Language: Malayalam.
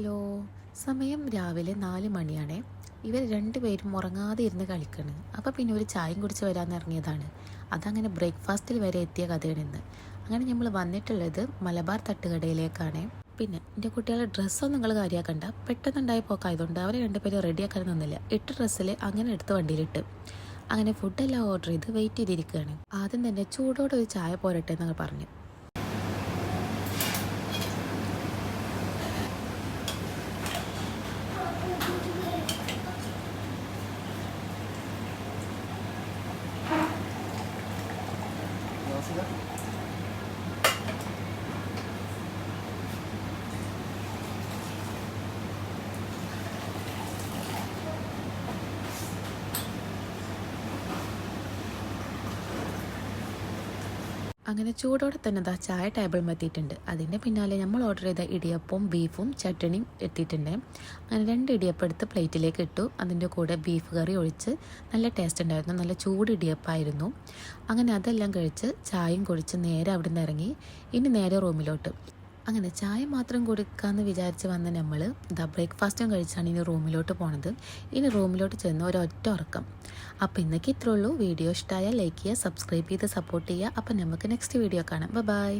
ഹലോ, സമയം രാവിലെ 4 മണിയാണേ. ഇവർ രണ്ടുപേരും ഉറങ്ങാതെ ഇരുന്ന് കളിക്കണ്. അപ്പോൾ പിന്നെ ഒരു ചായയും കുടിച്ച് വരാമെന്ന് ഇറങ്ങിയതാണ്. അതങ്ങനെ ബ്രേക്ക്ഫാസ്റ്റിൽ വരെ എത്തിയ കഥയാണ് ഇന്ന്. അങ്ങനെ നമ്മൾ വന്നിട്ടുള്ളത് മലബാർ തട്ടുകടയിലേക്കാണ്. പിന്നെ എൻ്റെ കുട്ടികളുടെ ഡ്രസ്സൊന്നും നിങ്ങൾ കാര്യമാക്കണ്ട, പെട്ടെന്നുണ്ടായ പോക്കായതുകൊണ്ട് അവരെ രണ്ടുപേരും റെഡിയാക്കാൻ നിന്നില്ല. ഇട്ട ഡ്രസ്സിൽ അങ്ങനെ എടുത്ത് വണ്ടിയിലിട്ട് അങ്ങനെ ഫുഡെല്ലാം ഓർഡർ ചെയ്ത് വെയിറ്റ് ചെയ്തിരിക്കുകയാണ്. ആദ്യം തന്നെ ചൂടോടെ ഒരു ചായ പോരട്ടെ എന്നങ്ങൾ പറഞ്ഞു. അങ്ങനെ ചൂടോടെ തന്നെ ദാ ചായ ടേബിൾ എത്തിയിട്ടുണ്ട്. അതിൻ്റെ പിന്നാലെ നമ്മൾ ഓർഡർ ചെയ്ത ഇടിയപ്പവും ബീഫും ചട്ടണിയും എത്തിയിട്ടുണ്ട്. അങ്ങനെ 2 ഇടിയപ്പം എടുത്ത് പ്ലേറ്റിലേക്ക് ഇട്ടു. അതിൻ്റെ കൂടെ ബീഫ് കറി ഒഴിച്ച് നല്ല ടേസ്റ്റ് ഉണ്ടായിരുന്നു. നല്ല ചൂട് ഇടിയപ്പമായിരുന്നു. അങ്ങനെ അതെല്ലാം കഴിച്ച് ചായയും കുടിച്ച് നേരെ അവിടെ നിന്ന് ഇറങ്ങി. ഇനി നേരെ റൂമിലോട്ട്. അങ്ങനെ ചായ മാത്രം കൊടുക്കാമെന്ന് വിചാരിച്ച് വന്ന നമ്മൾ ബ്രേക്ക്ഫാസ്റ്റും കഴിച്ചാണ് ഇനി റൂമിലോട്ട് പോണത്. ഇനി റൂമിലോട്ട് ചെന്ന് ഒരൊറ്റ ഉറക്കം. അപ്പോൾ ഇന്നേക്ക് ഇത്രേ ഉള്ളൂ. വീഡിയോ ഇഷ്ടമായാൽ ലൈക്ക് ചെയ്യുക, സബ്സ്ക്രൈബ് ചെയ്ത് സപ്പോർട്ട് ചെയ്യുക. അപ്പോൾ നമുക്ക് നെക്സ്റ്റ് വീഡിയോ കാണാം. ബൈ.